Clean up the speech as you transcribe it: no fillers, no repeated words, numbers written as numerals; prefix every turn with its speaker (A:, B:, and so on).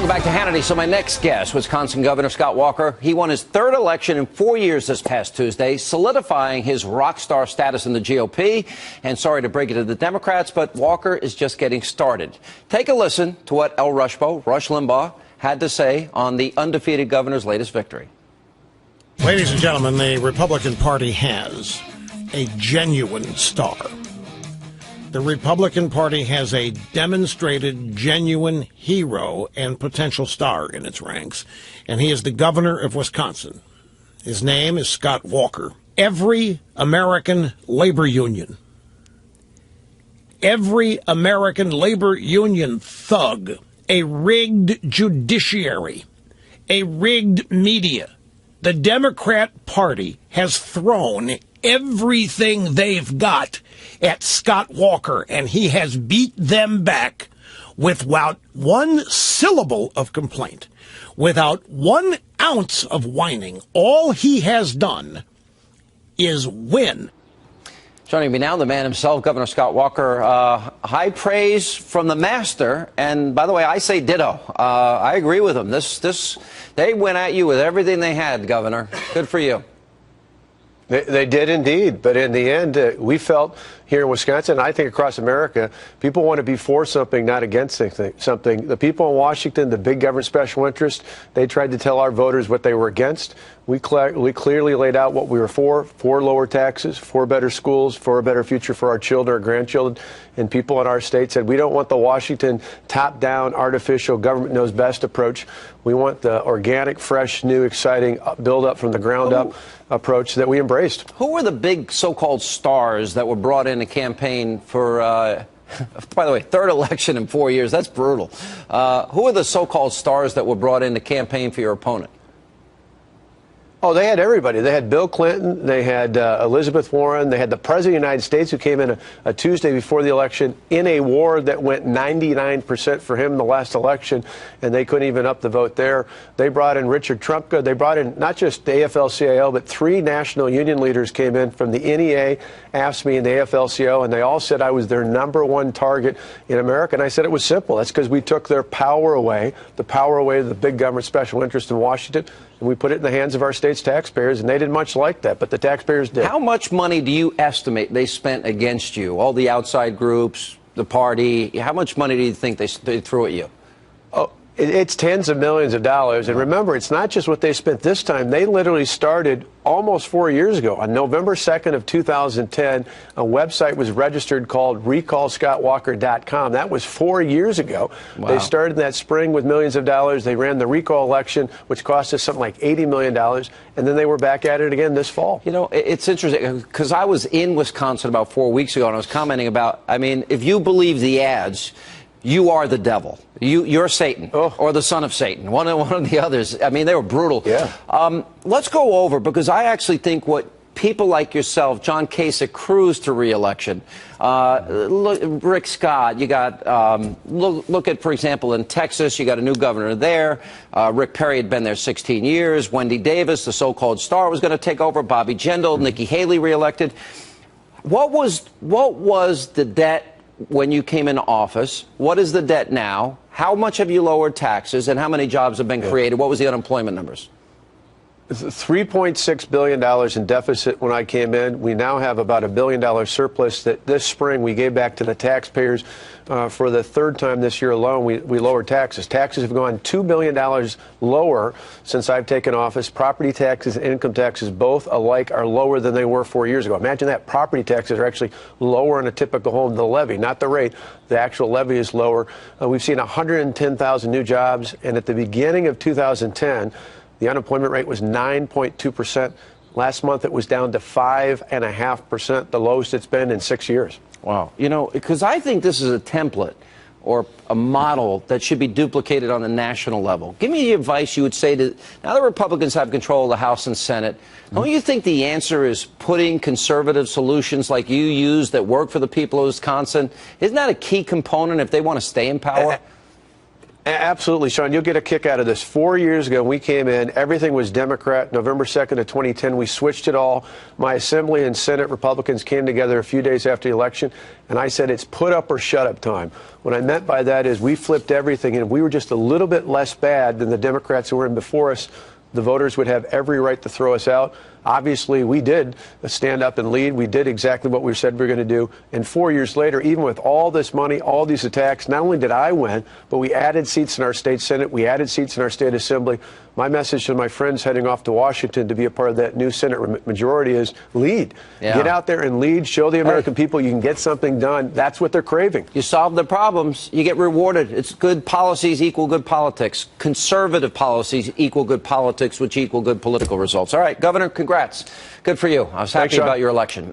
A: Welcome back to Hannity. So my next guest, Wisconsin Governor Scott Walker, he won his third election in 4 years this past Tuesday, solidifying his rock star status in the GOP. And sorry to break it to the Democrats, but Walker is just getting started. Take a listen to what Rush Limbaugh, had to say on the undefeated governor's latest victory.
B: Ladies and gentlemen, the Republican Party has a genuine star. The Republican Party has a demonstrated genuine hero and potential star in its ranks, and he is the governor of Wisconsin. His name is Scott Walker. Every American labor union, thug, a rigged judiciary, a rigged media, the Democrat Party has thrown everything they've got at Scott Walker, and he has beat them back without one syllable of complaint, without 1 ounce of whining. All he has done is win.
A: Joining me now, the man himself, Governor Scott Walker. High praise from the master. And by the way, I say ditto. I agree with him. They went at you with everything they had, Governor. Good for you.
C: They did indeed. But in the end, we felt here in Wisconsin, I think across America, people want to be for something, not against something. The people in Washington, the big government special interest, they tried to tell our voters what they were against. We clearly laid out what we were for lower taxes, for better schools, for a better future for our children, our grandchildren, and people in our state said we don't want the Washington top-down, artificial, government knows best approach. We want the organic, fresh, new, exciting build-up from the ground up approach that we embraced.
A: Who were the big so-called stars that were brought in a campaign for, by the way, third election in 4 years? That's brutal. Who are the so-called stars that were brought in to campaign for your opponent?
C: Oh, they had everybody. They had Bill Clinton. They had Elizabeth Warren. They had the President of the United States, who came in a Tuesday before the election in a war that went 99% for him in the last election, and they couldn't even up the vote there. They brought in Richard Trumka. They brought in not just the AFL-CIO, but 3 national union leaders came in from the NEA, AFSCME, and the AFL-CIO, and they all said I was their #1 target in America. And I said it was simple. That's because we took their power away, the big government special interest in Washington, and we put it in the hands of our state's taxpayers, and they didn't much like that, but the taxpayers did.
A: How much money do you estimate they spent against you? All the outside groups, the party, how much money do you think they threw at you?
C: Oh, it's tens of millions of dollars. And remember, it's not just what they spent this time. They literally started almost 4 years ago. On November 2nd of 2010, a website was registered called recallscottwalker.com. That was 4 years ago. Wow. They started that spring with millions of dollars. They ran the recall election, which cost us something like $80 million. And then they were back at it again this fall.
A: You know, it's interesting because I was in Wisconsin about 4 weeks ago, and I was commenting about, I mean, if you believe the ads, you are the devil. You're Satan, or the son of Satan, one of the others. I mean, they were brutal.
C: Yeah.
A: Let's go over, because I actually think what people like yourself, John Kasich, cruise to re-election. Rick Scott, you got, look at, for example, in Texas, you got a new governor there. Rick Perry had been there 16 years. Wendy Davis, the so-called star, was going to take over. Bobby Jindal, Nikki Haley reelected. What was the debt when you came into office? What is the debt now? How much have you lowered taxes, and how many jobs have been created? What was the unemployment numbers?
C: $3.6 billion in deficit when I came in. We now have about $1 billion surplus that this spring we gave back to the taxpayers. For the third time this year alone, we lowered taxes. Taxes have gone $2 billion lower since I've taken office. Property taxes and income taxes, both alike, are lower than they were 4 years ago. Imagine that. Property taxes are actually lower in a typical home. The levy, not the rate. The actual levy is lower. We've seen 110,000 new jobs, and at the beginning of 2010, the unemployment rate was 9.2%. Last month, it was down to 5.5%, the lowest it's been in 6 years.
A: Wow. You know, because I think this is a template or a model that should be duplicated on a national level. Give me the advice you would say to, now the Republicans have control of the House and Senate, don't you think the answer is putting conservative solutions like you use that work for the people of Wisconsin? Isn't that a key component if they want to stay in power?
C: Absolutely, Sean. You'll get a kick out of this. 4 years ago, we came in, everything was Democrat. November 2nd of 2010, we switched it all. My Assembly and Senate Republicans came together a few days after the election, and I said it's put up or shut up time. What I meant by that is we flipped everything, and if we were just a little bit less bad than the Democrats who were in before us, the voters would have every right to throw us out. Obviously, we did stand up and lead. We did exactly what we said we were going to do. And 4 years later, even with all this money, all these attacks, not only did I win, but we added seats in our state Senate. We added seats in our state Assembly. My message to my friends heading off to Washington to be a part of that new Senate majority is lead.
A: Yeah.
C: Get out there and lead. Show the American people you can get something done. That's what they're craving.
A: You solve the problems, you get rewarded. It's good policies equal good politics. Conservative policies equal good politics, which equal good political results. All right, Governor, congrats. Good for you. I was happy
C: Thanks, Sean.
A: about your election.